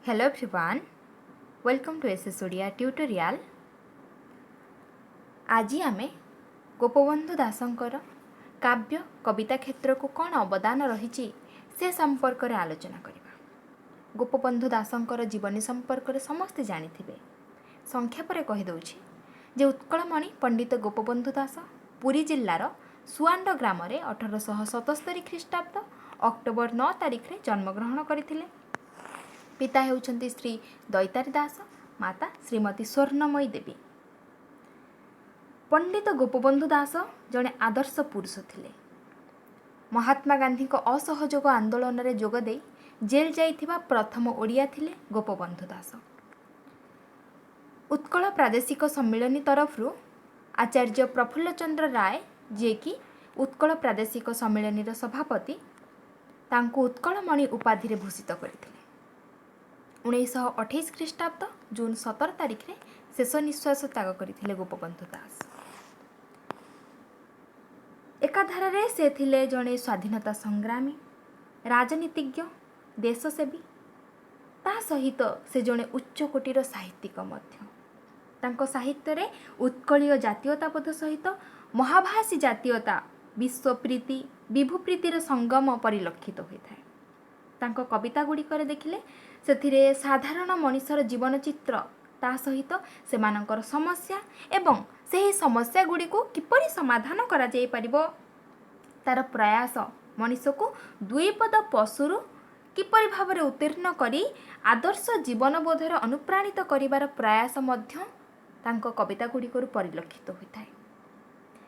Hello everyone, welcome to SS Odia tutorial. आज आमे गोपबंधु दासंकर काव्य कविता क्षेत्र को कौन अवदान रही से संपर्क में आलोचना करवा। गोपबंधु दासंकर जीवनी संपर्क में समस्ते जानिथिबे। संक्षेप में कहीदे जे उत्कलमणि पंडित गोपबंधु दास पुरी जिल्लार सुआंड ग्राम 1877 ख्रीष्टाब्द अक्टोबर 9 तारिख में जन्मग्रहण करथिले। पिता हेउछन्ति श्री दैतारी दास, माता श्रीमती स्वर्णमयी देवी। पंडित गोपबंधु दास जड़े आदर्श पुरुष थिले। महात्मा गांधी असहयोग आंदोलन में जोगदे जेल जाइथिबा प्रथम ओडिया थिले गोपबंधु दास। उत्कल प्रादेशिक सम्मिलनी तरफरु आचार्य प्रफुल्ल चंद्र राय जे कि उत्कल प्रादेशिक सम्मिलनी सभापति तांको उत्कलमणि उपाधि भूषित करथिले। 1928 ख्रीष्टाब्द जून 17 तारिख में शेष निश्वास त्याग करथिले गोपबंधु दास। एकाधारे से थिले जड़े स्वाधीनता संग्रामी, राजनीतिज्ञ, देशसेवी, ता सहित से जड़े उच्चकोटीर साहित्यिक मध्य। तांको साहित्य रे उत्कलीय जातीयताबोध सहित महाभाषी जातीयता, विश्वप्रीति, विभुप्रीतिर संगम परिलक्षित होता है। तांको कविता गुड़िकर देखिले से साधारण मनुष्यर जीवन चित्र, ता सहित सेमानंकर समस्या एवं सही समस्या गुड़ी को किपरि समाधान करा जाय परिबो तार प्रयास मनुष्य को द्विपद पशुरु किपरि भाव में उत्तीर्ण करी आदर्श जीवनबोधर अनुप्राणित करिवार प्रयास मध्य तांको कविता गुड़िकर परिलक्षित होता है।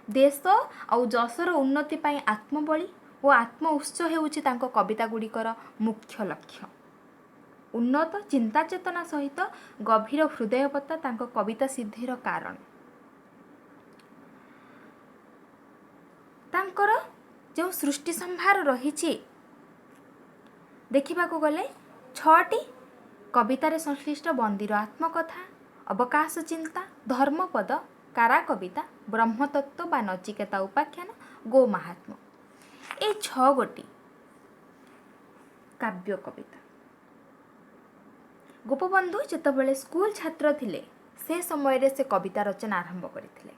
देश और जसर उन्नति पाई आत्मबली और आत्म उत्सव हेउछि तांको कविता गुड़िकर मुख्य लक्ष्य। उन्नत चिंता चेतना सहित गभीर हृदयवत्ता तांको कविता सिद्धिर कारण। तांकर जो सृष्टि संभार रही देखा गले 6टी कवितार संश्लिष्ट बंदीर आत्मकथा, अवकाश चिंता, धर्मपद, कारा कविता, ब्रह्मतत्व बा नचिकेता उपाख्यान, गो महात्मा, ये 6 गोटी काव्य कविता। गोपबंधु जेतबेले स्कूल छात्र थिले से समय रे से कविता रचना आरंभ करथिले।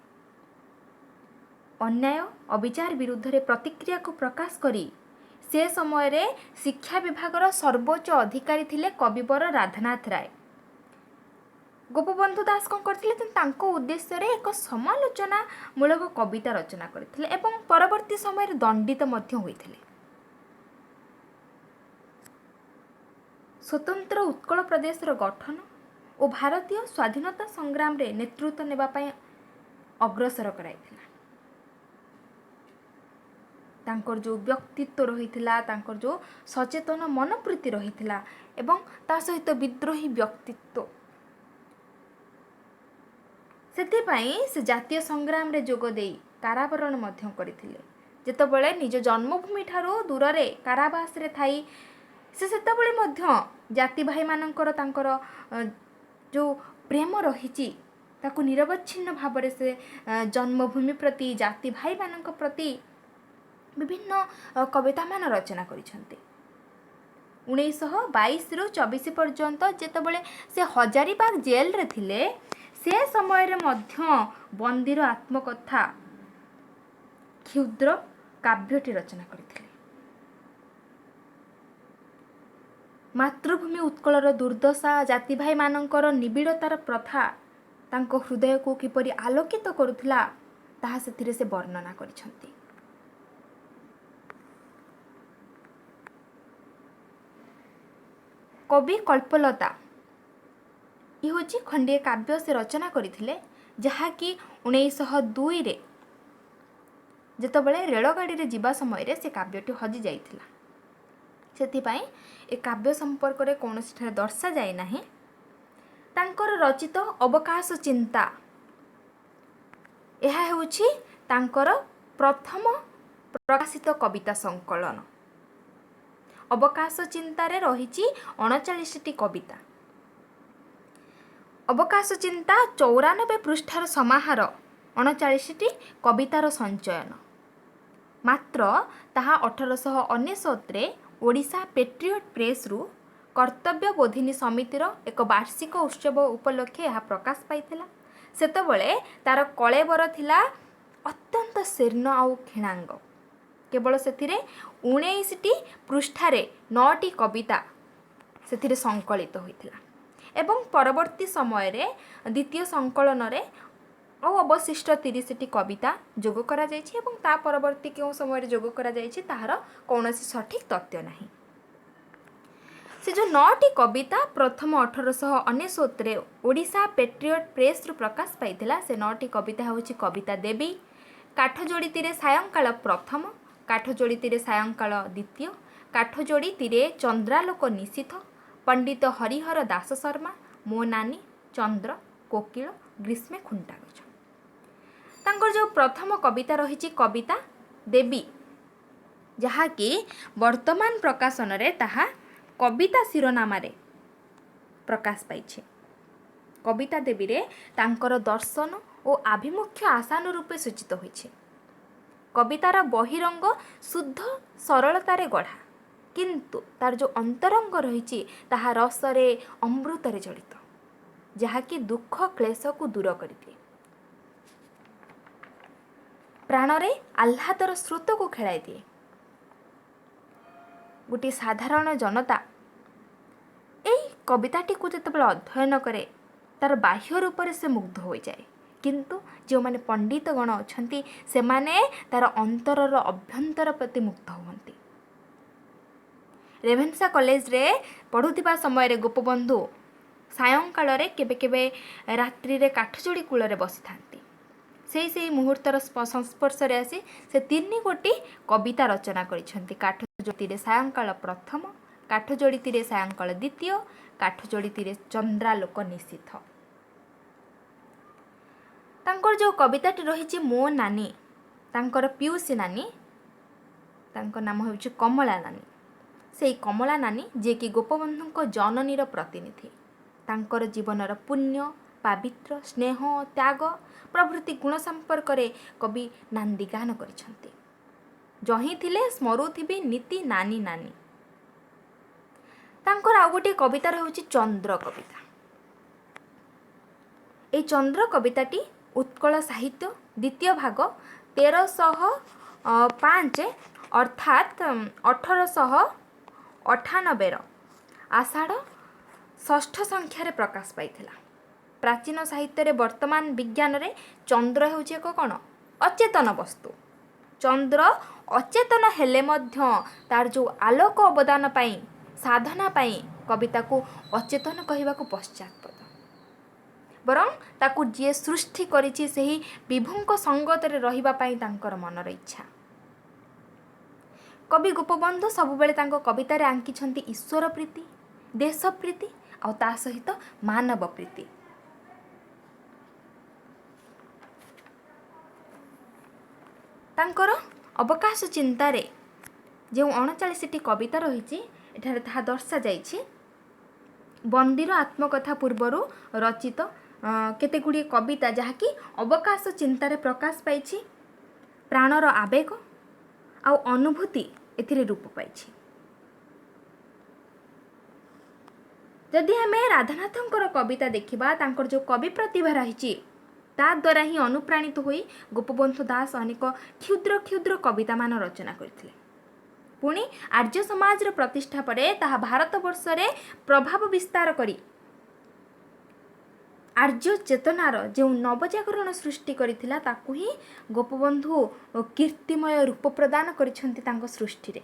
अन्याय अविचार विरुद्ध रे प्रतिक्रिया को प्रकाश करी से समय रे शिक्षा विभागर सर्वोच्च अधिकारी थिले कविवर राधानाथ राय। गोपबंधु दास कौन करथिले तांको उद्देश्य रे एक समालोचना मूलक कविता रचना करथिले एवं परवर्ती समय रे दंडित मध्य होइथिले। स्वतंत्र उत्कल प्रदेशर गठन और भारतीय स्वाधीनता संग्राम रे नेतृत्व नेबा पई अग्रसर कराइथिला। तांकर जो व्यक्तित्व रहिथिला, तांकर जो सचेतन मनोवृत्ति रहिथिला एवं ता सहित विद्रोही व्यक्तित्व, सेति पई से जातीय संग्राम रे जोग देई कारावरण मध्य करथिले। जेतबेले निज जन्मभूमि ठारो दूर रे कारावास रे थाई से सेतबेले मध्य जाति भाई मानकर तांकर जो प्रेम रही ताकू निरवच्छिन्न भाव से जन्मभूमि प्रति, जाति भाई मानक प्रति विभिन्न कविता मान रचना करिसेंते। 1922 रु 24 पर्यंत जेतबेले से हजारीबाग जेल रे थिले से समय रे मध्य बंदीर आत्मकथा क्षुद्र काव्यटी रचना करथिले। मातृभूमि उत्कलर दुर्दशा, जाति भाई मानकर निबिड़तार प्रथा तांको हृदय को किपरि आलोकित करुथिला ताहा सेथिरे से वर्णना करिसेंती। कवि कल्पलता ये होची खंडीय काव्य से रचना करथिले जहा कि 1902 रे जेतबेले रेलगाड़ी रे जीवा समय रे से काव्यटी हजि जाइथिला। सेथिपाई ए काव्य संपर्क रे कोनोसी ठारे दर्शा जाय नाही। तांकर रचित अवकाश चिंता यह हेउछि तांकर प्रथम प्रकाशित कविता संकलन। अवकाश चिंता रे रहिछि 39टी कविता। अवकाश चिंता 94 पृष्ठार समाहार, 39टी कवितार संचयन। मात्र ताहा 1899 रे ओडिशा पेट्रियट प्रेस रु କର୍ତ୍ତବ୍ୟ ବୋଧିନୀ ସମିତିର ଏକ ବାର୍ଷିକ ଉତ୍ସବ ଉପଲକ୍ଷେ ଏହା ପ୍ରକାଶ ପାଇଥିଲା। ସେତେବେଳେ ତାର କଳେବର ଥିଲା ଅତ୍ୟନ୍ତ ଶୀର୍ଣ୍ଣ ଆଉ କ୍ଷୀଣାଙ୍ଗ। କେବଳ ସେଥିରେ 19ଟି ପୃଷ୍ଠାରେ 9ଟି କବିତା ସେଥିରେ ସଂକଳିତ ହୋଇଥିଲା ଏବଂ ପରବର୍ତ୍ତୀ ସମୟରେ ଦ୍ୱିତୀୟ ସଂକଳନରେ ଆଉ ଅବଶିଷ୍ଟ 30ଟି କବିତା ଯୋଗ କରାଯାଇଛି ଏବଂ ତା ପରବର୍ତ୍ତୀ କେଉଁ ସମୟରେ ଯୋଗ କରାଯାଇଛି ତାହାର କୌଣସି ସଠିକ୍ ତଥ୍ୟ ନାହିଁ। ସେ ଯେଉଁ 9ଟି କବିତା ପ୍ରଥମ 1899ରେ ଓଡ଼ିଶା ପେଟ୍ରିଅଟ୍ ପ୍ରେସ୍ରୁ ପ୍ରକାଶ ପାଇଥିଲା। ସେ 9ଟି କବିତା ହେଉଛି କବିତା ଦେବୀ, କାଠଯୋଡ଼ିତିରେ ସାୟଙ୍କାଳ ପ୍ରଥମ, କାଠଯୋଡ଼ିତିରେ ସାୟଙ୍କାଳ ଦ୍ୱିତୀୟ, କାଠଯୋଡ଼ିତିରେ ଚନ୍ଦ୍ରାଲୋକ ନିଶୀଥ, ପଣ୍ଡିତ ହରିହର ଦାସ ଶର୍ମା, ମୋ ନାନୀ, ଚନ୍ଦ୍ର, କୋକିଳ, ଗ୍ରୀଷ୍ମେ ଖୁଣ୍ଟା ଗଛ। ତାଙ୍କର ଯେଉଁ ପ୍ରଥମ କବିତା ରହିଛି କବିତା ଦେବୀ, ଯାହାକି ବର୍ତ୍ତମାନ ପ୍ରକାଶନରେ ତାହା କବିତା ଶିରୋନାମାରେ ପ୍ରକାଶ ପାଇଛି। କବିତା ଦେବୀରେ ତାଙ୍କର ଦର୍ଶନ ଓ ଆଭିମୁଖ୍ୟ ଆଶାନୁରୂପେ ସୂଚିତ ହୋଇଛି। କବିତାର ବହିରଙ୍ଗ ଶୁଦ୍ଧ ସରଳତାରେ ଗଢ଼ା, କିନ୍ତୁ ତାର ଯେଉଁ ଅନ୍ତରଙ୍ଗ ରହିଛି ତାହା ରସରେ ଅମୃତରେ ଜଡ଼ିତ, ଯାହାକି ଦୁଃଖ କ୍ଲେଶକୁ ଦୂର କରିଦିଏ, ପ୍ରାଣରେ ଆହ୍ଲାଦର ସ୍ରୋତକୁ ଖେଳାଇ ଦିଏ। ଗୋଟିଏ ସାଧାରଣ ଜନତା ଏହି କବିତାଟିକୁ ଯେତେବେଳେ ଅଧ୍ୟୟନ କରେ ତାର ବାହ୍ୟ ରୂପରେ ସେ ମୁଗ୍ଧ ହୋଇଯାଏ, କିନ୍ତୁ ଯେଉଁମାନେ ପଣ୍ଡିତଗଣ ଅଛନ୍ତି ସେମାନେ ତାର ଅନ୍ତରର ଅଭ୍ୟନ୍ତର ପ୍ରତି ମୁଗ୍ଧ ହୁଅନ୍ତି। ରେଭେନ୍ସା କଲେଜରେ ପଢ଼ୁଥିବା ସମୟରେ ଗୋପବନ୍ଧୁ ସାୟଙ୍କାଳରେ କେବେ କେବେ ରାତ୍ରିରେ କାଠଯୋଡ଼ି କୂଳରେ ବସିଥାନ୍ତି। ସେହି ମୁହୂର୍ତ୍ତର ସଂସ୍ପର୍ଶରେ ଆସି ସେ 3 ଗୋଟି କବିତା ରଚନା କରିଛନ୍ତି। କାଠଯୋଡ଼ିତିରେ ସାୟଙ୍କାଳ ପ୍ରଥମ, କାଠଯୋଡ଼ିତିରେ ସାୟଙ୍କାଳ ଦ୍ୱିତୀୟ, କାଠଯୋଡ଼ିତିରେ ଚନ୍ଦ୍ରାଲୋକ ନିଶୀଥ। ତାଙ୍କର ଯେଉଁ କବିତାଟି ରହିଛି ମୋ ନାନୀ, ତାଙ୍କର ପିଉସୀ ନାନୀ, ତାଙ୍କ ନାମ ହେଉଛି କମଳା ନାନୀ। ସେହି କମଳା ନାନୀ ଯିଏକି ଗୋପବନ୍ଧୁଙ୍କ ଜନନୀର ପ୍ରତିନିଧି। ତାଙ୍କର ଜୀବନର ପୁଣ୍ୟ, ପାବିତ୍ର, ସ୍ନେହ, ତ୍ୟାଗ ପ୍ରଭୃତି ଗୁଣ ସମ୍ପର୍କରେ କବି ନାନ୍ଦୀଗାନ କରିଛନ୍ତି। ଯହିଁ ଥିଲେ ସ୍ମରୁଥିବି ନୀତି ନାନୀ ନାନୀ। ତାଙ୍କର ଆଉ ଗୋଟିଏ କବିତା ହେଉଛି ଚନ୍ଦ୍ର କବିତା। ଏହି ଚନ୍ଦ୍ର କବିତାଟି ଉତ୍କଳ ସାହିତ୍ୟ ଦ୍ୱିତୀୟ ଭାଗ 1305 ଅର୍ଥାତ୍ 1898ର ଆଷାଢ଼ 6 ସଂଖ୍ୟାରେ ପ୍ରକାଶ ପାଇଥିଲା। ପ୍ରାଚୀନ ସାହିତ୍ୟରେ ବର୍ତ୍ତମାନ ବିଜ୍ଞାନରେ ଚନ୍ଦ୍ର ହେଉଛି ଏକ କ'ଣ ଅଚେତନ ବସ୍ତୁ। ଚନ୍ଦ୍ର ଅଚେତନ ହେଲେ ମଧ୍ୟ ତାର ଯେଉଁ ଆଲୋକ ଅବଦାନ ପାଇଁ ସାଧନା ପାଇଁ କବିତାକୁ ଅଚେତନ କହିବାକୁ ପଶ୍ଚାତପଦ, ବରଂ ତାକୁ ଯିଏ ସୃଷ୍ଟି କରିଛି ସେହି ବିଭୁଙ୍କ ସଙ୍ଗତରେ ରହିବା ପାଇଁ ତାଙ୍କର ମନର ଇଚ୍ଛା। କବି ଗୋପବନ୍ଧୁ ସବୁବେଳେ ତାଙ୍କ କବିତାରେ ଆଙ୍କିଛନ୍ତି ଈଶ୍ୱର ପ୍ରୀତି, ଦେଶ ପ୍ରୀତି ଆଉ ତା ସହିତ ମାନବ ପ୍ରୀତି। ତାଙ୍କର ଅବକାଶ ଚିନ୍ତାରେ ଯେଉଁ 39ଟି କବିତା ରହିଛି ଏଠାରେ ତାହା ଦର୍ଶାଯାଇଛି। ବନ୍ଦୀର ଆତ୍ମକଥା ପୂର୍ବରୁ ରଚିତ କେତେ ଗୁଡ଼ିଏ କବିତା ଯାହାକି ଅବକାଶ ଚିନ୍ତାରେ ପ୍ରକାଶ ପାଇଛି। ପ୍ରାଣର ଆବେଗ ଆଉ ଅନୁଭୂତି ଏଥିରେ ରୂପ ପାଇଛି। ଯଦି ଆମେ ରାଧାନାଥଙ୍କର କବିତା ଦେଖିବା, ତାଙ୍କର ଯେଉଁ କବି ପ୍ରତିଭା ରହିଛି ତା ଦ୍ୱାରା ହିଁ ଅନୁପ୍ରାଣିତ ହୋଇ ଗୋପବନ୍ଧୁ ଦାସ ଅନେକ କ୍ଷୁଦ୍ର କ୍ଷୁଦ୍ର କବିତାମାନ ରଚନା କରିଥିଲେ। ପୁଣି ଆର୍ଯ୍ୟ ସମାଜର ପ୍ରତିଷ୍ଠା ପରେ ତାହା ଭାରତବର୍ଷରେ ପ୍ରଭାବ ବିସ୍ତାର କରି ଆର୍ଯ୍ୟ ଚେତନାର ଯେଉଁ ନବଜାଗରଣ ସୃଷ୍ଟି କରିଥିଲା ତାକୁ ହିଁ ଗୋପବନ୍ଧୁ କୀର୍ତ୍ତିମୟ ରୂପ ପ୍ରଦାନ କରିଛନ୍ତି ତାଙ୍କ ସୃଷ୍ଟିରେ।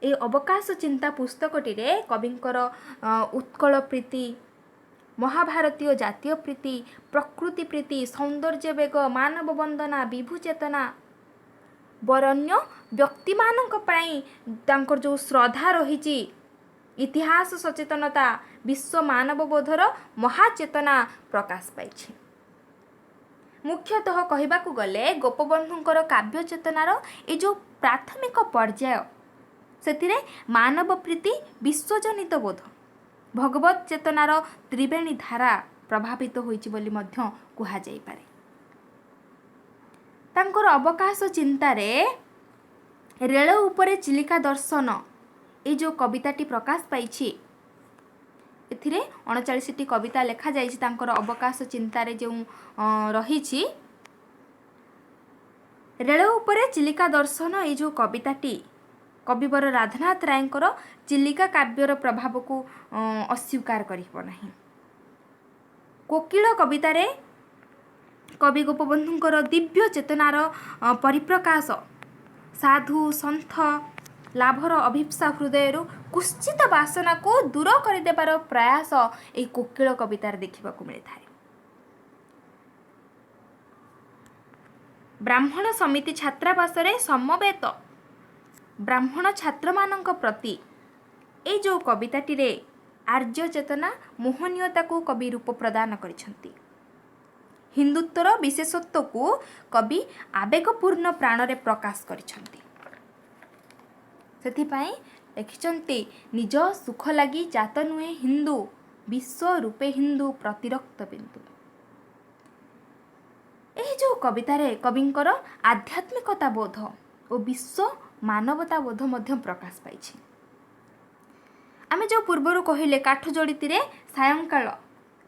ଏହି ଅବକାଶ ଚିନ୍ତା ପୁସ୍ତକଟିରେ କବିଙ୍କର ଉତ୍କଳ ପ୍ରୀତି, ମହାଭାରତୀୟ ଜାତୀୟ ପ୍ରୀତି, ପ୍ରକୃତି ପ୍ରୀତି, ସୌନ୍ଦର୍ଯ୍ୟ ବେଗ, ମାନବ ବନ୍ଦନା, ବିଭୁ ଚେତନା ବରଣ୍ୟ ବ୍ୟକ୍ତିମାନଙ୍କ ପାଇଁ ତାଙ୍କର ଯେଉଁ ଶ୍ରଦ୍ଧା ରହିଛି, ଇତିହାସ ସଚେତନତା, ବିଶ୍ୱ ମାନବବୋଧର ମହାଚେତନା ପ୍ରକାଶ ପାଇଛି। ମୁଖ୍ୟତଃ କହିବାକୁ ଗଲେ ଗୋପବନ୍ଧୁଙ୍କର କାବ୍ୟ ଚେତନାର ଏ ଯେଉଁ ପ୍ରାଥମିକ ପର୍ଯ୍ୟାୟ, ସେଥିରେ ମାନବ ପ୍ରୀତି, ବିଶ୍ୱଜନିତ ବୋଧ, ଭଗବତ ଚେତନାର ତ୍ରିବେଣୀ ଧାରା ପ୍ରଭାବିତ ହୋଇଛି ବୋଲି ମଧ୍ୟ କୁହାଯାଇପାରେ। ତାଙ୍କର ଅବକାଶ ଚିନ୍ତାରେ ରେଳ ଉପରେ ଚିଲିକା ଦର୍ଶନ ये जो कविताटी प्रकाश पाई एथिरे 39टी कविता लेखा जाइछि तांकर अवकाश चिंतारे जो रही रेल उपरे चिलिका दर्शन ये जो कविताटी कविवर राधानाथ रायंकर चिलिका काव्यर प्रभाव को अस्वीकार करिबो नाही। कोकिल कवितारे कवि गोपबंधुंकर दिव्य चेतनार परिप्रकाश साधु सन्थ लाभर अभिप्सा हृदय कुश्चित वासना को दूर करदेवार प्रयास ये कोकिल कवितार देखा मिलता है। ब्राह्मण समिति छात्रावास समवेत ब्राह्मण छात्र मानक प्रति ए जो कविताटी रे आर्य चेतना मोहनीयता को कवि रूप प्रदान करिसेंती। हिंदुत्वर विशेषत्व को कवि आवेगपूर्ण प्राण रे प्रकाश करिसेंती। सेथिपाई लिखिचंती निज सुख लगी जात नुहे हिंदू विश्व रूपे हिंदू प्रतिरक्त बिंदु। यह जो कवितारे कविंकर आध्यात्मिकता बोध और विश्व मानवता बोध मध्य प्रकाश पाई। आमे जो पूर्वर कहले काठ जोड़ीती सायंकाल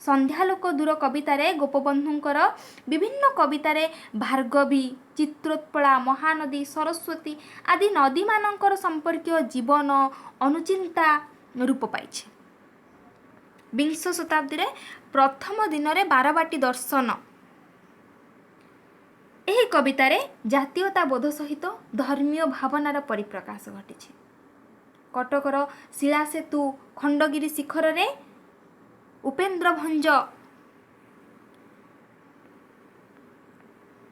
संध्यालोक दूर कवितारे गोपबंधुंकर विभिन्न कवितारे भार्गवी चित्रोत्पला महानदी सरस्वती आदि नदी मानकर संपर्कीय जीवन अनुचिंता रूप पाई। विंश शताब्दी प्रथम दिन में बारबाटी दर्शन यह कवितारे जातीयता बोध सहित धर्मीय भावनार परिप्रकाश घटी। कटकर शिला सेतु खंडगिरी शिखर रे उपेन्द्र भंज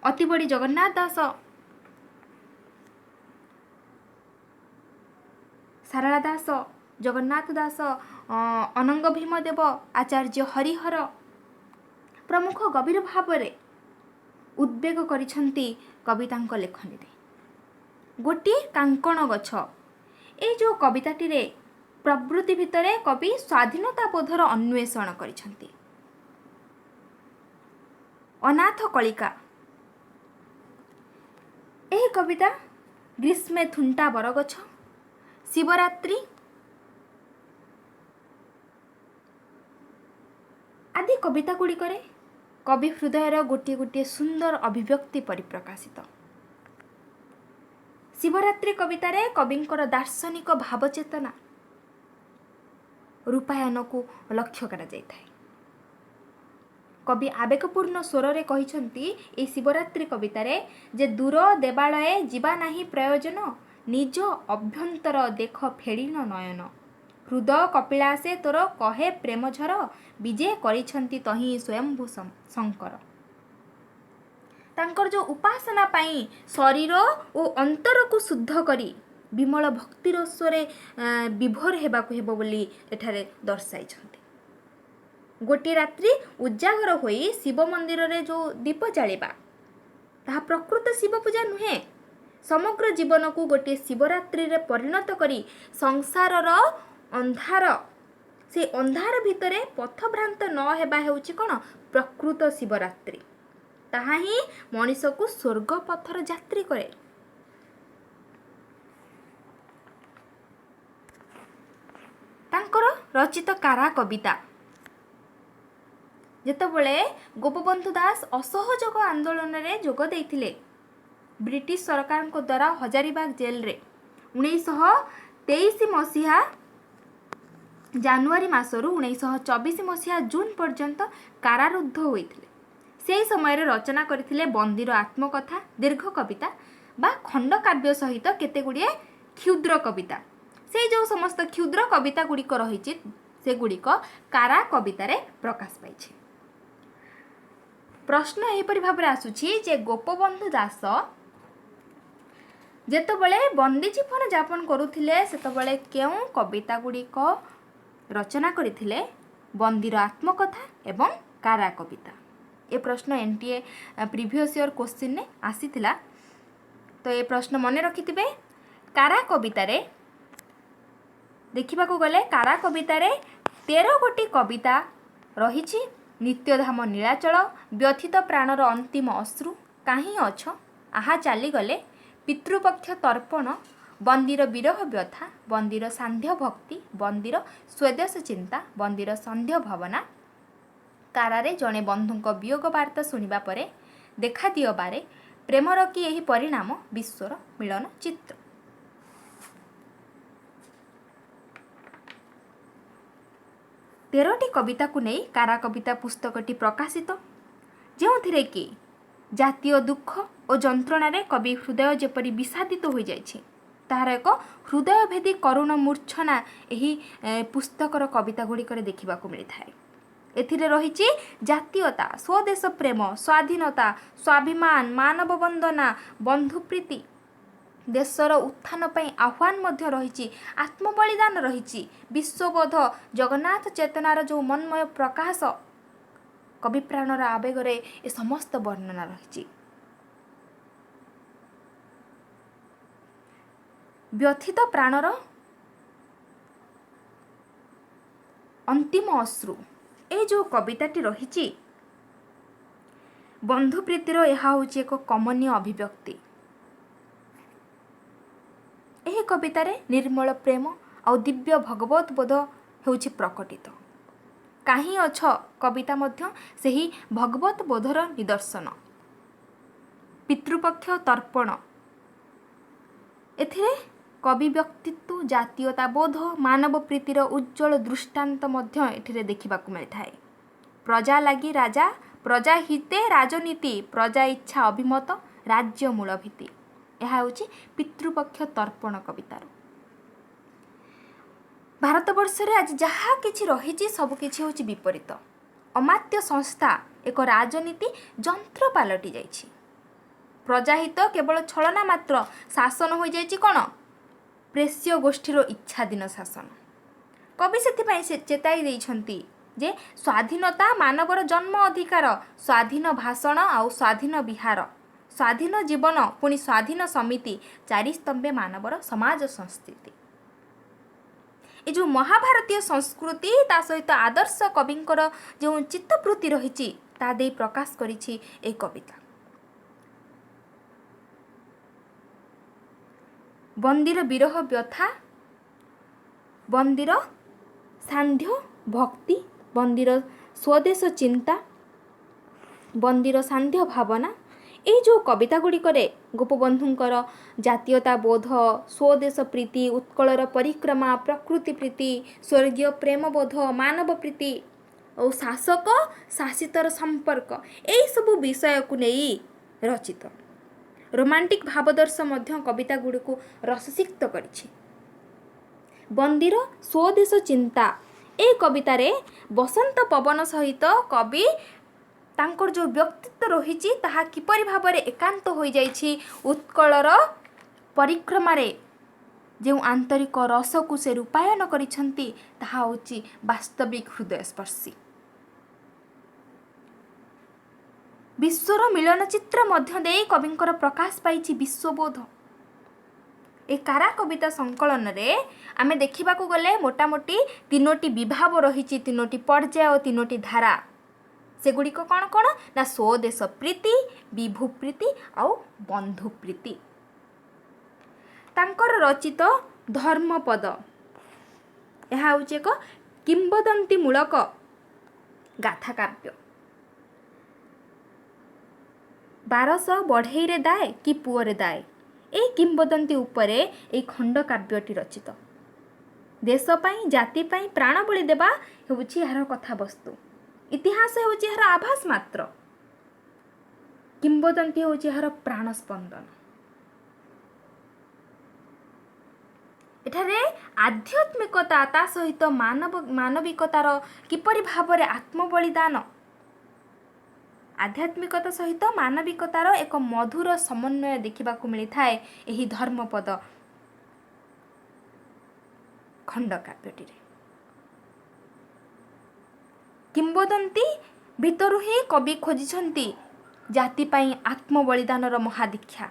अतिबड़ी जगन्नाथ दास सारला दास जगन्नाथ दास अनंग भीमदेव आचार्य हरिहर प्रमुख गभीर भाव में उद्वेग करिछंती कवितांक लेखनी रे। गोटे कांकण गछ ए जो कविताटी रे प्रवृत्ति भितरे कवि स्वाधीनता बोधर अन्वेषण करिछंती। अनाथ कलिका यह कविता ग्रीष्मे थुंटा बरगछ शिवरात्रि आदि कविता गुड़िकरे कवि हृदयर गोटे गोटे सुंदर अभिव्यक्ति परिप्रकाशित। शिवरात्रि कवितारे कविंकर दार्शनिक भावचेतना रूपायन को लक्ष्य करा जाय थाए। कवि आवेगपूर्ण स्वर रे कहिसंती ए शिवरात्रि कवितारे जे दूर देवालये जीवा नाही प्रयोजन निज अभ्यंतर देख फेड़िन नयन हृदय कपिलासे तोर कहे प्रेम झर विजय करिछंती तही स्वयंभू शंकर। तांकर जो उपासना पाई शरीर और अंतर को शुद्ध करी विमल भक्ति रस्वरे विभोर हेबाकु हेबो बोली एठारे दर्शाइछंती। गोटे रात्रि उजागर होई शिव मंदिर रे जो दीप जालिबा ताहा प्रकृत शिव पूजा नुहे समग्र जीवन को गोटे शिवरात्रि रे परिणत करी संसारर अंधार से अंधार भितरे पथभ्रांत न हेबा हेउची कोन प्रकृत शिवरात्रि। ताहा ही मनीष को स्वर्ग पथर यात्री करे। तांकर रचित कारा कविता जेतबेले गोपबंधु दास असहयोग आंदोलन रे जोग देइथिले ब्रिटिश सरकार को द्वारा हजारीबाग जेल रे 1923 मसीहा जनवरी मासरू 1924 मसीहा जून पर्यंत कारारुद्ध होइथिले। से समय रे रचना करथिले बंदीर आत्मकथा दीर्घ कविता बा खंड काव्य सहित केते गुड़िए क्षुद्र कविता। से जो समस्त क्षुद्र कविता गुड़िक रही से गुड़िक कारा कवितार प्रकाश पाई। प्रश्न एहिपरि भाव आसुछि जे गोपबंधु दास जेतबेले बंदी जीवन यापन करुथिले सेतबेले केउं कविता गुड़िक रचना करथिले बंदीर आत्मकथा एवं कारा कविता। ये प्रश्न एनटीए प्रीवियस ईयर क्वेश्चन ने आसीथिला तो ये प्रश्न मन रखिथिबे। कारा कवितारे देखा गले कारा कवितारे 13 गोटी कविता रही। नित्यधाम नीलाचल व्यथित प्राणर अंतिम अश्रु काहीं अछ आहा चलीगले पितृपक्ष तर्पण ବନ୍ଦୀର ବିରହ ବ୍ୟଥା, ବନ୍ଦୀର ସାନ୍ଧ୍ୟ ଭକ୍ତି, ବନ୍ଦୀର ସ୍ୱଦେଶ ଚିନ୍ତା, ବନ୍ଦୀର ସନ୍ଧ୍ୟ ଭାବନା। କାରାରେ ଜଣେ ବନ୍ଧୁଙ୍କ ବିୟୋଗ ବାର୍ତ୍ତା ଶୁଣିବା ପରେ ଦେଖାଦିଅ ବାରେ ପ୍ରେମର କି ଏହି ପରିଣାମ ବିଶ୍ୱର ମିଳନ ଚିତ୍ର। ତେରଟି କବିତାକୁ ନେଇ କାରା କବିତା ପୁସ୍ତକଟି ପ୍ରକାଶିତ, ଯେଉଁଥିରେ କି ଜାତୀୟ ଦୁଃଖ ଓ ଯନ୍ତ୍ରଣାରେ କବି ହୃଦୟ ଯେପରି ବିଷାଦିତ ହୋଇଯାଇଛି ତାହାର ଏକ ହୃଦୟଭେଦୀ କରୁଣ ମୂର୍ଚ୍ଛନା ଏହି ପୁସ୍ତକର କବିତା ଗୁଡ଼ିକରେ ଦେଖିବାକୁ ମିଳିଥାଏ। ଏଥିରେ ରହିଛି ଜାତୀୟତା, ସ୍ୱଦେଶ ପ୍ରେମ, ସ୍ୱାଧୀନତା, ସ୍ୱାଭିମାନ, ମାନବ ବନ୍ଦନା, ବନ୍ଧୁପ୍ରୀତି, ଦେଶର ଉତ୍ଥାନ ପାଇଁ ଆହ୍ୱାନ ମଧ୍ୟ ରହିଛି, ଆତ୍ମବଳିଦାନ ରହିଛି, ବିଶ୍ୱବୋଧ, ଜଗନ୍ନାଥ ଚେତନାର ଯେଉଁ ମନ୍ମୟ ପ୍ରକାଶ, କବି ପ୍ରାଣର ଆବେଗରେ ଏ ସମସ୍ତ ବର୍ଣ୍ଣନା ରହିଛି। ବ୍ୟଥିତ ପ୍ରାଣର ଅନ୍ତିମ ଅଶ୍ରୁ, ଏ ଯେଉଁ କବିତାଟି ରହିଛି, ବନ୍ଧୁପ୍ରୀତିର ଏହା ହେଉଛି ଏକ କମନୀୟ ଅଭିବ୍ୟକ୍ତି। ଏହି କବିତାରେ ନିର୍ମଳ ପ୍ରେମ ଆଉ ଦିବ୍ୟ ଭଗବତ ବୋଧ ହେଉଛି ପ୍ରକଟିତ। କାହିଁ ଅଛ କବିତା ମଧ୍ୟ ସେହି ଭଗବତ ବୋଧର ନିଦର୍ଶନ। ପିତୃପକ୍ଷ ତର୍ପଣ, ଏଥିରେ କବି ବ୍ୟକ୍ତିତ୍ୱ, ଜାତୀୟତା ବୋଧ, ମାନବ ପ୍ରୀତିର ଉଜ୍ଜଳ ଦୃଷ୍ଟାନ୍ତ ମଧ୍ୟ ଏଠିରେ ଦେଖିବାକୁ ମିଳିଥାଏ। ପ୍ରଜା ଲାଗି ରାଜା, ପ୍ରଜା ହିତେ ରାଜନୀତି, ପ୍ରଜା ଇଚ୍ଛା ଅଭିମତ, ରାଜ୍ୟ ମୂଳ ଭିତ୍ତି। ଏହା ହେଉଛି ପିତୃପକ୍ଷ ତର୍ପଣ କବିତାର। ଭାରତବର୍ଷରେ ଆଜି ଯାହା କିଛି ରହିଛି ସବୁକିଛି ହେଉଛି ବିପରୀତ। ଅମାତ୍ୟ ସଂସ୍ଥା ଏକ ରାଜନୀତି ଯନ୍ତ୍ର ପାଲଟି ଯାଇଛି। ପ୍ରଜାହିତ କେବଳ ଛଳନା ମାତ୍ର, ଶାସନ ହୋଇଯାଇଛି କ'ଣ? ପ୍ରେସ୍ୟ ଗୋଷ୍ଠୀର ଇଚ୍ଛାଧୀନ ଶାସନ। କବି ସେଥିପାଇଁ ସେ ଚେତାଇ ଦେଇଛନ୍ତି ଯେ ସ୍ୱାଧୀନତା ମାନବର ଜନ୍ମ ଅଧିକାର, ସ୍ୱାଧୀନ ଭାଷଣ ଆଉ ସ୍ୱାଧୀନ ବିହାର, ସ୍ୱାଧୀନ ଜୀବନ, ପୁଣି ସ୍ୱାଧୀନ ସମିତି, ଚାରି ସ୍ତମ୍ଭେ ମାନବର ସମାଜ ସଂସ୍କୃତି। ଏ ଯେଉଁ ମହାଭାରତୀୟ ସଂସ୍କୃତି ତା ସହିତ ଆଦର୍ଶ କବିଙ୍କର ଯେଉଁ ଚିତ୍ତବୃତ୍ତି ରହିଛି ତା ଦେଇ ପ୍ରକାଶ କରିଛି ଏହି କବିତା। ବନ୍ଦୀର ବିରହ ବ୍ୟଥା, ବନ୍ଦୀର ସାନ୍ଧ୍ୟ ଭକ୍ତି, ବନ୍ଦୀର ସ୍ୱଦେଶ ଚିନ୍ତା, ବନ୍ଦୀର ସାନ୍ଧ୍ୟ ଭାବନା, ଏହି ଯେଉଁ କବିତା ଗୁଡ଼ିକରେ ଗୋପବନ୍ଧୁଙ୍କର ଜାତୀୟତା ବୋଧ, ସ୍ୱଦେଶ ପ୍ରୀତି, ଉତ୍କଳର ପରିକ୍ରମା, ପ୍ରକୃତି ପ୍ରୀତି, ସ୍ୱର୍ଗୀୟ ପ୍ରେମବୋଧ, ମାନବ ପ୍ରୀତି ଓ ଶାସକ ଶାସିତର ସମ୍ପର୍କ, ଏହିସବୁ ବିଷୟକୁ ନେଇ ରଚିତ। ରୋମାଣ୍ଟିକ ଭାବଦର୍ଶ ମଧ୍ୟ କବିତା ଗୁଡ଼ିକୁ ରସସିକ୍ତ କରିଛି। ବନ୍ଦୀର ସ୍ୱଦେଶ ଚିନ୍ତା, ଏ କବିତାରେ ବସନ୍ତ ପବନ ସହିତ କବି ତାଙ୍କର ଯେଉଁ ବ୍ୟକ୍ତିତ୍ୱ ରହିଛି ତାହା କିପରି ଭାବରେ ଏକାନ୍ତ ହୋଇଯାଇଛି, ଉତ୍କଳର ପରିକ୍ରମାରେ ଯେଉଁ ଆନ୍ତରିକ ରସକୁ ସେ ରୂପାୟନ କରିଛନ୍ତି ତାହା ହେଉଛି ବାସ୍ତବିକ ହୃଦୟସ୍ପର୍ଶୀ। ବିଶ୍ୱର ମିଳନ ଚିତ୍ର ମଧ୍ୟ ଦେଇ କବିଙ୍କର ପ୍ରକାଶ ପାଇଛି ବିଶ୍ୱବୋଧ। ଏ କାରା କବିତା ସଂକଳନରେ ଆମେ ଦେଖିବାକୁ ଗଲେ ମୋଟାମୋଟି 3ଟି ବିଭାବ ରହିଛି, 3ଟି ପର୍ଯ୍ୟାୟ, 3ଟି ଧାରା। ସେଗୁଡ଼ିକ କ'ଣ କ'ଣ? ନା ସ୍ୱଦେଶ ପ୍ରୀତି, ବିଭୁ ପ୍ରୀତି ଆଉ ବନ୍ଧୁପ୍ରୀତି। ତାଙ୍କର ରଚିତ ଧର୍ମପଦ, ଏହା ହେଉଛି ଏକ କିମ୍ବଦନ୍ତୀମୂଳକ ଗାଥା କାବ୍ୟ। 1200 ବଢ଼େଇରେ ଦାଏ କି ପୁଅରେ ଦାଏ, ଏହି କିମ୍ବଦନ୍ତୀ ଉପରେ ଏହି ଖଣ୍ଡ କାବ୍ୟଟି ରଚିତ। ଦେଶ ପାଇଁ, ଜାତି ପାଇଁ ପ୍ରାଣ ବଳି ଦେବା ହେଉଛି ଏହାର କଥାବସ୍ତୁ। ଇତିହାସ ହେଉଛି ଏହାର ଆଭାସ ମାତ୍ର, କିମ୍ବଦନ୍ତୀ ହେଉଛି ଏହାର ପ୍ରାଣ ସ୍ପନ୍ଦନ। ଏଠାରେ ଆଧ୍ୟାତ୍ମିକତା ତା ସହିତ ମାନବିକତାର କିପରି ଭାବରେ ଆତ୍ମବଳିଦାନ, ଆଧ୍ୟାତ୍ମିକତା ସହିତ ମାନବିକତାର ଏକ ମଧୁର ସମନ୍ୱୟ ଦେଖିବାକୁ ମିଳିଥାଏ ଏହି ଧର୍ମପଦ ଖଣ୍ଡକାବ୍ୟଟିରେ। କିମ୍ବଦନ୍ତୀ ଭିତରୁ ହିଁ କବି ଖୋଜିଛନ୍ତି ଜାତି ପାଇଁ ଆତ୍ମବଳିଦାନର ମହାଦୀକ୍ଷା।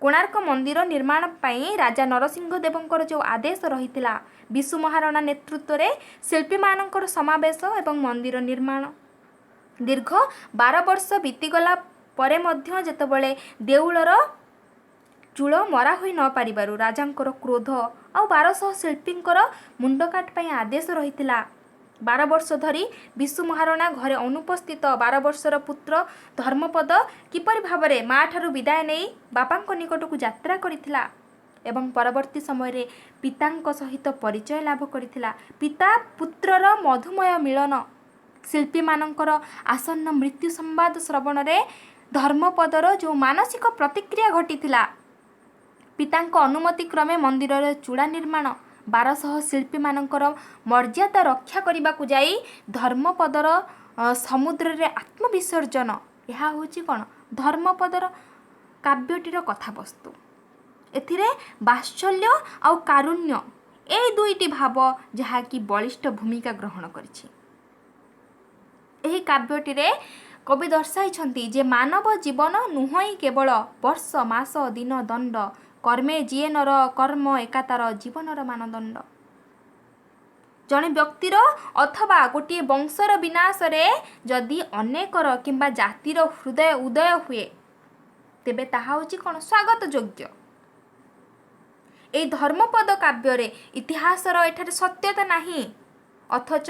କୋଣାର୍କ ମନ୍ଦିର ନିର୍ମାଣ ପାଇଁ ରାଜା ନରସିଂହ ଦେବଙ୍କର ଯେଉଁ ଆଦେଶ ରହିଥିଲା, ବିଶୁ ମହାରଣା ନେତୃତ୍ୱରେ ଶିଳ୍ପୀମାନଙ୍କର ସମାବେଶ ଏବଂ ମନ୍ଦିର ନିର୍ମାଣ, ଦୀର୍ଘ 12 ବର୍ଷ ବିତିଗଲା ପରେ ମଧ୍ୟ ଯେତେବେଳେ ଦେଉଳର ଚୂଳ ମରା ହୋଇ ନ ପାରିବାରୁ ରାଜାଙ୍କର କ୍ରୋଧ ଆଉ 1200 ଶିଳ୍ପୀଙ୍କର ମୁଣ୍ଡକାଟ ପାଇଁ ଆଦେଶ ରହିଥିଲା। 12 ବର୍ଷ ଧରି ବିଶୁ ମହାରଣା ଘରେ ଅନୁପସ୍ଥିତ 12 ବର୍ଷର ପୁତ୍ର ଧର୍ମପଦ କିପରି ଭାବରେ ମା ଠାରୁ ବିଦାୟ ନେଇ ବାପାଙ୍କ ନିକଟକୁ ଯାତ୍ରା କରିଥିଲା ଏବଂ ପରବର୍ତ୍ତୀ ସମୟରେ ପିତାଙ୍କ ସହିତ ପରିଚୟ ଲାଭ କରିଥିଲା। ପିତା ପୁତ୍ରର ମଧୁମୟ ମିଳନ, ଶିଳ୍ପୀମାନଙ୍କର ଆସନ୍ନ ମୃତ୍ୟୁ ସମ୍ବାଦ ଶ୍ରବଣରେ ଧର୍ମପଦର ଯେଉଁ ମାନସିକ ପ୍ରତିକ୍ରିୟା ଘଟିଥିଲା। ପିତାଙ୍କ ଅନୁମତି କ୍ରମେ ମନ୍ଦିରର ଚୂଡ଼ା ନିର୍ମାଣ, 1200 ଶିଳ୍ପୀମାନଙ୍କର ମର୍ଯ୍ୟାଦା ରକ୍ଷା କରିବାକୁ ଯାଇ ଧର୍ମପଦର ସମୁଦ୍ରରେ ଆତ୍ମବିସର୍ଜନ, ଏହା ହେଉଛି କ'ଣ ଧର୍ମପଦର କାବ୍ୟଟିର କଥାବସ୍ତୁ। ଏଥିରେ ବାତ୍ସଲ୍ୟ ଆଉ କାରୁଣ୍ୟ এই ଦୁଇଟି ଭାବ ଯାହାକି ବଳିଷ୍ଠ ଭୂମିକା ଗ୍ରହଣ କରିଛି। ଏହି କାବ୍ୟଟିରେ କବି ଦର୍ଶାଇଛନ୍ତି ଯେ ମାନବ ଜୀବନ ନୁହଁ କେବଳ ବର୍ଷ ମାସ ଦିନ ଦଣ୍ଡ, କର୍ମେ ଯିଏ ନର କର୍ମ ଏକା ତାର ଜୀବନର ମାନଦଣ୍ଡ। ଜଣେ ବ୍ୟକ୍ତିର ଅଥବା ଗୋଟିଏ ବଂଶର ବିନାଶରେ ଯଦି ଅନେକର କିମ୍ବା ଜାତିର ହୃଦୟ ଉଦୟ ହୁଏ ତେବେ ତାହା ହେଉଛି କ'ଣ ସ୍ୱାଗତ ଯୋଗ୍ୟ। ଏହି ଧର୍ମପଦ କାବ୍ୟରେ ଇତିହାସର ଏଠାରେ ସତ୍ୟତା ନାହିଁ, ଅଥଚ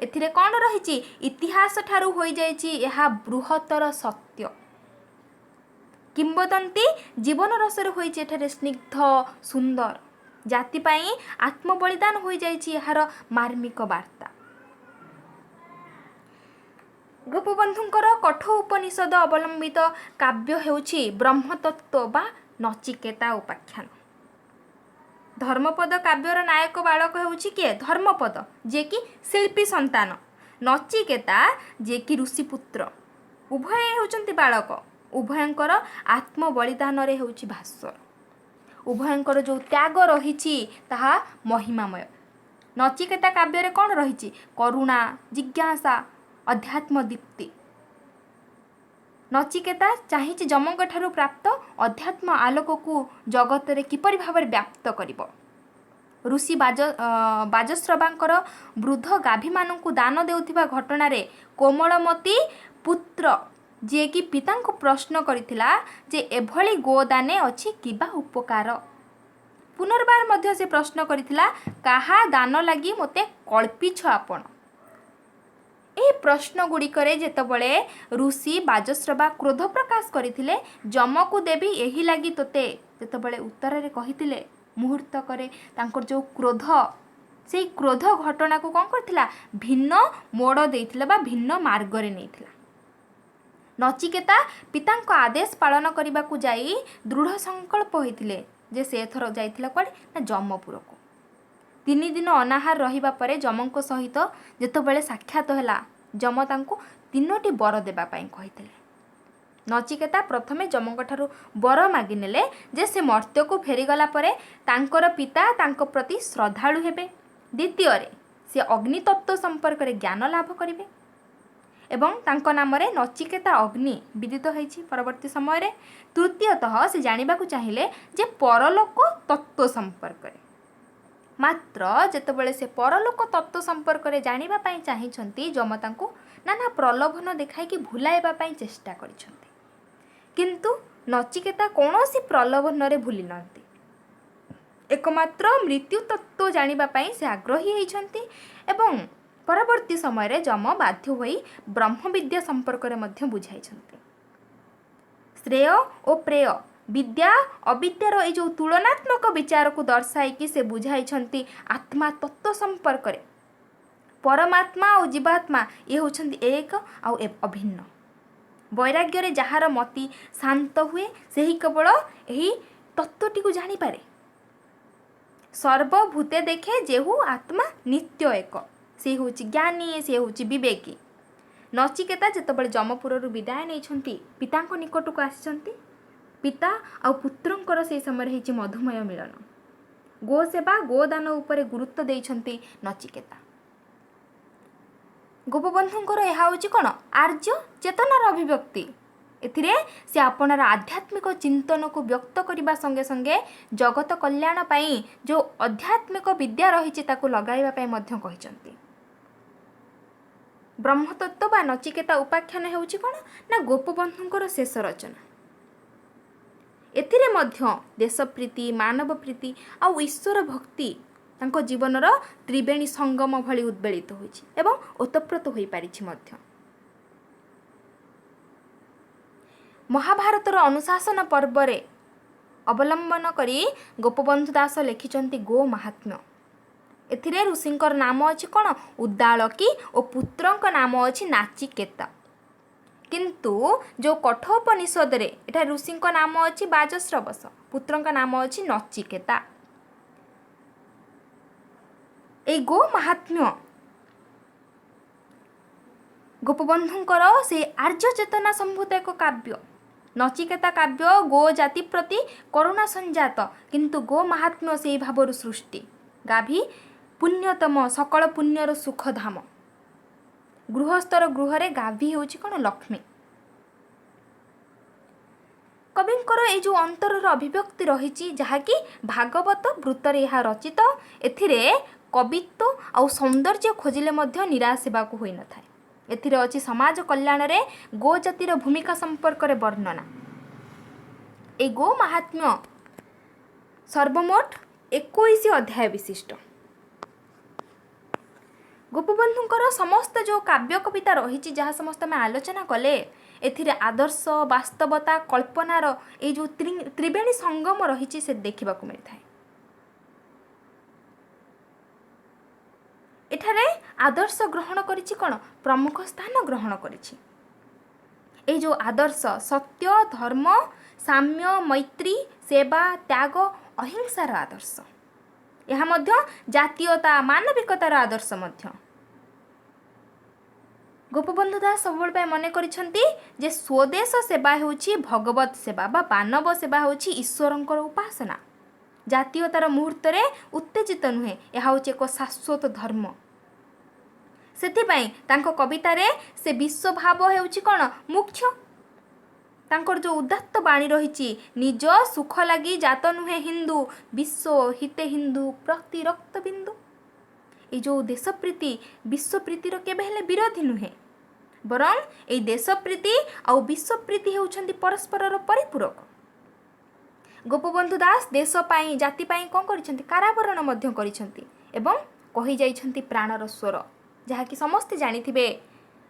ଏଥିରେ କ'ଣ ରହିଛି ଇତିହାସ ଠାରୁ ହୋଇଯାଇଛି ଏହା ବୃହତ୍ତର ସତ୍ୟ। କିମ୍ବଦନ୍ତୀ ଜୀବନ ରସରେ ହୋଇଛି ଏଠାରେ ସ୍ନିଗ୍ଧ ସୁନ୍ଦର। ଜାତି ପାଇଁ ଆତ୍ମବଳିଦାନ ହୋଇଯାଇଛି ଏହାର ମାର୍ମିକ ବାର୍ତ୍ତା। ଗୋପବନ୍ଧୁଙ୍କର କଠୋ ଉପନିଷଦ ଅବଲମ୍ବିତ କାବ୍ୟ ହେଉଛି ବ୍ରହ୍ମତତ୍ତ୍ୱ ବା ନଚିକେତା ଉପାଖ୍ୟାନ। ଧର୍ମପଦ କାବ୍ୟର ନାୟକ ବାଳକ ହେଉଛି କିଏ? ଧର୍ମପଦ, ଯିଏକି ଶିଳ୍ପୀ ସନ୍ତାନ। ନଚିକେତା ଯିଏକି ଋଷିପୁତ୍ର। ଉଭୟ ହେଉଛନ୍ତି ବାଳକ। ଉଭୟଙ୍କର ଆତ୍ମବଳିଦାନରେ ହେଉଛି ଭାସ୍ୱର। ଉଭୟଙ୍କର ଯେଉଁ ତ୍ୟାଗ ରହିଛି ତାହା ମହିମାମୟ। ନଚିକେତା କାବ୍ୟରେ କ'ଣ ରହିଛି? କରୁଣା, ଜିଜ୍ଞାସା, ଅଧ୍ୟାତ୍ମ ଦୀପ୍ତି। ନଚିକେତା ଚାହିଁଛି ଯମଙ୍କ ଠାରୁ ପ୍ରାପ୍ତ ଅଧ୍ୟାତ୍ମ ଆଲୋକକୁ ଜଗତରେ କିପରି ଭାବରେ ବ୍ୟାପ୍ତ କରିବ। ଋଷି ବାଜଶ୍ରବାଙ୍କର ବୃଦ୍ଧ ଗାଭୀମାନଙ୍କୁ ଦାନ ଦେଉଥିବା ଘଟଣାରେ କୋମଳମତୀ ପୁତ୍ର ଯିଏକି ପିତାଙ୍କୁ ପ୍ରଶ୍ନ କରିଥିଲା ଯେ ଏଭଳି ଗୋଦାନେ ଅଛି କିବା ଉପକାର। ପୁନର୍ବାର ମଧ୍ୟ ସେ ପ୍ରଶ୍ନ କରିଥିଲା କାହା ଦାନ ଲାଗି ମୋତେ କଳ୍ପିଛ ଆପଣ। ଏହି ପ୍ରଶ୍ନ ଗୁଡ଼ିକରେ ଯେତେବେଳେ ଋଷି ବାଜଶ୍ରବା କ୍ରୋଧ ପ୍ରକାଶ କରିଥିଲେ ଯମକୁ ଦେବି ଏହି ଲାଗି ତୋତେ, ଯେତେବେଳେ ଉତ୍ତରରେ କହିଥିଲେ ମୁହୂର୍ତ୍ତକରେ ତାଙ୍କର ଯେଉଁ କ୍ରୋଧ, ସେଇ କ୍ରୋଧ ଘଟଣାକୁ କ'ଣ କରିଥିଲା ଭିନ୍ନ ମୋଡ଼ ଦେଇଥିଲା ବା ଭିନ୍ନ ମାର୍ଗରେ ନେଇଥିଲା। ନଚିକେତା ପିତାଙ୍କ ଆଦେଶ ପାଳନ କରିବାକୁ ଯାଇ ଦୃଢ଼ ସଂକଳ୍ପ ହୋଇଥିଲେ ଯେ ସେ ଏଥର ଯାଇଥିଲା କୁଆଡ଼େ ନା ଯମପୁରକୁ। 3 ଦିନ ଅନାହାର ରହିବା ପରେ ଯମଙ୍କ ସହିତ ଯେତେବେଳେ ସାକ୍ଷାତ ହେଲା ଯମ ତାଙ୍କୁ 3ଟି ବର ଦେବା ପାଇଁ କହିଥିଲେ। ନଚିକେତା ପ୍ରଥମେ ଯମଙ୍କ ଠାରୁ ବର ମାଗିନେଲେ ଯେ ସେ ମର୍ତ୍ତ୍ୟକୁ ଫେରିଗଲା ପରେ ତାଙ୍କର ପିତା ତାଙ୍କ ପ୍ରତି ଶ୍ରଦ୍ଧାଳୁ ହେବେ। ଦ୍ୱିତୀୟରେ ସେ ଅଗ୍ନିତତ୍ତ୍ୱ ସମ୍ପର୍କରେ ଜ୍ଞାନ ଲାଭ କରିବେ ଏବଂ ତାଙ୍କ ନାମରେ ନଚିକେତା ଅଗ୍ନି ବିଦିତ ହୋଇଛି ପରବର୍ତ୍ତୀ ସମୟରେ। ତୃତୀୟତଃ ସେ ଜାଣିବାକୁ ଚାହିଁଲେ ଯେ ପରଲୋକ ତତ୍ତ୍ୱ ସମ୍ପର୍କରେ। ମାତ୍ର ଯେତେବେଳେ ସେ ପରଲୋକ ତତ୍ତ୍ୱ ସମ୍ପର୍କରେ ଜାଣିବା ପାଇଁ ଚାହିଁଛନ୍ତି ଯମ ତାଙ୍କୁ ନାନା ପ୍ରଲୋଭନ ଦେଖାଇକି ଭୁଲାଇବା ପାଇଁ ଚେଷ୍ଟା କରିଛନ୍ତି, କିନ୍ତୁ ନଚିକେତା କୌଣସି ପ୍ରଲୋଭନରେ ଭୁଲି ନାହାନ୍ତି। ଏକମାତ୍ର ମୃତ୍ୟୁ ତତ୍ତ୍ୱ ଜାଣିବା ପାଇଁ ସେ ଆଗ୍ରହୀ ହୋଇଛନ୍ତି ଏବଂ ପରବର୍ତ୍ତୀ ସମୟରେ ଯମ ବାଧ୍ୟ ହୋଇ ବ୍ରହ୍ମବିଦ୍ୟା ସମ୍ପର୍କରେ ମଧ୍ୟ ବୁଝାଇଛନ୍ତି। ଶ୍ରେୟ ଓ ପ୍ରେୟ, ବିଦ୍ୟା ଅବିଦ୍ୟାର ଏହି ଯେଉଁ ତୁଳନାତ୍ମକ ବିଚାରକୁ ଦର୍ଶାଇକି ସେ ବୁଝାଇଛନ୍ତି ଆତ୍ମା ତତ୍ତ୍ୱ ସମ୍ପର୍କରେ। ପରମାତ୍ମା ଆଉ ଜୀବାତ୍ମା ଇଏ ହେଉଛନ୍ତି ଏକ ଆଉ ଅଭିନ୍ନ। ବୈରାଗ୍ୟରେ ଯାହାର ମତି ଶାନ୍ତ ହୁଏ ସେହି କେବଳ ଏହି ତତ୍ତ୍ୱଟିକୁ ଜାଣିପାରେ। ସର୍ବଭୂତେ ଦେଖେ ଯେହୁ ଆତ୍ମା ନିତ୍ୟ ଏକ, ସେ ହେଉଛି ଜ୍ଞାନୀ, ସେ ହେଉଛି ବିବେକୀ। ନଚିକେତା ଯେତେବେଳେ ଯମପୁରରୁ ବିଦାୟ ନେଇଛନ୍ତି ପିତାଙ୍କ ନିକଟକୁ ଆସିଛନ୍ତି, ପିତା ଆଉ ପୁତ୍ରଙ୍କର ସେହି ସମୟରେ ହେଇଛି ମଧୁମୟ ମିଳନ। ଗୋସେବା ଗୋଦାନ ଉପରେ ଗୁରୁତ୍ୱ ଦେଇଛନ୍ତି ନଚିକେତା। ଗୋପବନ୍ଧୁଙ୍କର ଏହା ହେଉଛି କ'ଣ ଆର୍ଯ୍ୟ ଚେତନାର ଅଭିବ୍ୟକ୍ତି। ଏଥିରେ ସେ ଆପଣାର ଆଧ୍ୟାତ୍ମିକ ଚିନ୍ତନକୁ ବ୍ୟକ୍ତ କରିବା ସଙ୍ଗେ ସଙ୍ଗେ ଜଗତ କଲ୍ୟାଣ ପାଇଁ ଯେଉଁ ଆଧ୍ୟାତ୍ମିକ ବିଦ୍ୟା ରହିଛି ତାକୁ ଲଗାଇବା ପାଇଁ ମଧ୍ୟ କହିଛନ୍ତି। ବ୍ରହ୍ମତତ୍ତ୍ୱ ବା ନଚିକେତା ଉପାଖ୍ୟାନ ହେଉଛି କ'ଣ ନା ଗୋପବନ୍ଧୁଙ୍କର ଶେଷ ରଚନା। एथिरे मध्य देशप्रीति मानव प्रीति आउ ईश्वर भक्ति तांको जीवनर त्रिवेणी संगम भली उद्वेलित होइछि एवं ओतप्रोत होई पारिछि मध्य। महाभारतर अनुशासन पर्वरे अवलंबन करी गोपबंधु दास लिखिचंती गो महात्म्य। एथिरे ऋषिंकर नाम अछि कोन उद्दालकी और पुत्रंक नाम अछि नाचिकेता। किंतु जो कठोपनिषद रे एटा ऋषिंक नाम अछि बाजश्रवस, पुत्रंक नाम अछि नचिकेता। ए गो महात्म्य गोपबंधुंकर से आर्य चेतना संभूत एक काव्य। नचिकेता काव्य गो जाति प्रति करुणा संजात, किंतु गो महात्म्य से भावर सृष्टि। गाभी पुण्यतम सकल पुण्यर सुखधाम। गृहस्थर गृहरे गाभी होची कोन लक्ष्मी। कविंकर ए जो अंतरर अभिव्यक्ति रही जहाँकि भागवत वृत्तर यह रचित। एथिरे कवित्व और सौंदर्य खोजिले मध्य निराश हेबाकु होई न थाए। एथिरे अछि समाज कल्याण रे गो जातिर भूमिका संपर्क रे वर्णना। ए गो महात्म्य सर्वमोट 21 अध्याय विशिष्ट। गोपबंधुंकर समस्त जो काव्य कविता रही जहाँ समस्त में आलोचना कले, एथिरे आदर्श वास्तवता कल्पनार ये जो त्रिवेणी संगम रही से देखा मिलता है। एठारे आदर्श ग्रहण करिछि कोन प्रमुख स्थान ग्रहण करिछि। ए जो आदर्श सत्य धर्म साम्य मैत्री सेवा त्याग अहिंसार आदर्श, यह मध्य जातीयता मानविकतार आदर्श मध्य। गोपबंधु दास सबुबेले मन करिसंती जे स्वदेश सेवा होछि भगवत सेवा बा मानव सेवा होछि ईश्वरंकर उपासना। जातीयतार मुहूर्त रे उत्तेजित नुहे, यह होछि एक शाश्वत धर्म। सेथिपाई तांको कविता रे से विश्व भाव हेउछि कोन मुख्य। तांकर जो उदात्त बाणी रही निज सुख लगी जात नुहे हिंदू विश्व हिते हिंदू प्रति रक्त बिंदु। ये जो देशप्रीति विश्वप्रीतिर केबे हेले विरोधी नुहे, बरं ये देशप्रीति और विश्वप्रीति होउछंती परस्परर परिपूरक। गोपबंधु दास देश पाई जाति पाई कौन करिसंती कारावरण मध्य करिसंती एवं कहि जाइछंती प्राणर स्वर, जहा कि समस्ते जानिथिबे।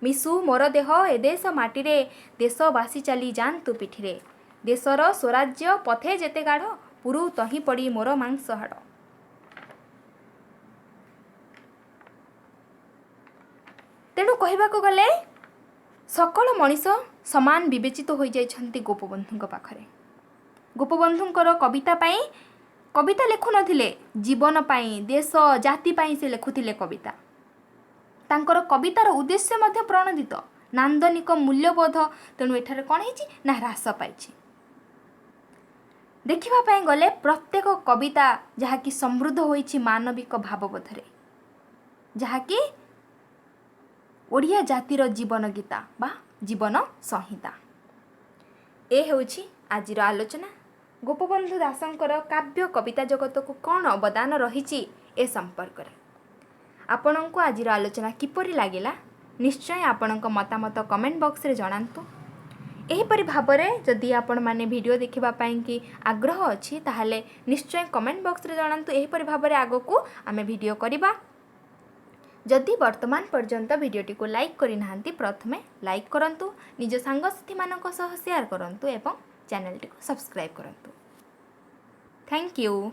मिसु मोर देह ए देश माटीरे देशवासी चली जान्तु पिठिरे, देशर स्वराज्य पथे जेते गाढ़ पुरु तही पड़ी मोर मांस हाड़। तेणु कहबाको गले सकल मनीष समान विवेचित हो जाइछंती गोपबंधुंक पाखरे। गोपबंधुंकर कविता पाई कविता लेखु नथिले, जीवन पाई देश जाति पाई से लेखुथिले कविता। तांकर कवितार उद्देश्य मध्य प्रणोदित नांदनिक मूल्यबोध। तेणु एठारे कौन है ना ह्रास पाई। देखिबा पाई गले प्रत्येक कविता जहाँकि समृद्ध होइछि मानविक भावबोधरे, जहाँकि ओडिया जातिर जीवन गीता बा जीवन संहिता। ए हेउछि आजिर आलोचना। गोपबंधु दासंकर काव्य कविता जगत को कौन अवदान रही ए संपर्क रे आपणको आजिर आलोचना किपरि लागिला निश्चय आपणक मतामत कमेंट बॉक्स रे जणांतु। एहीपरि भाबरे जदि आपण माने वीडियो देखिबा पाई कि आग्रह अछि ताहाले निश्चय कमेंट बॉक्स रे जणांतु। एहीपरि भाबरे आगो आमे वीडियो करिबा। जदि वर्तमान पर्यंत वीडियोटी को लाइक करि नाहंती प्रथमे लाइक करंतु, निज सांगसाथी मानक सह शेयर करंतु एवं चैनल टी को सब्सक्राइब करंतु। Thank you.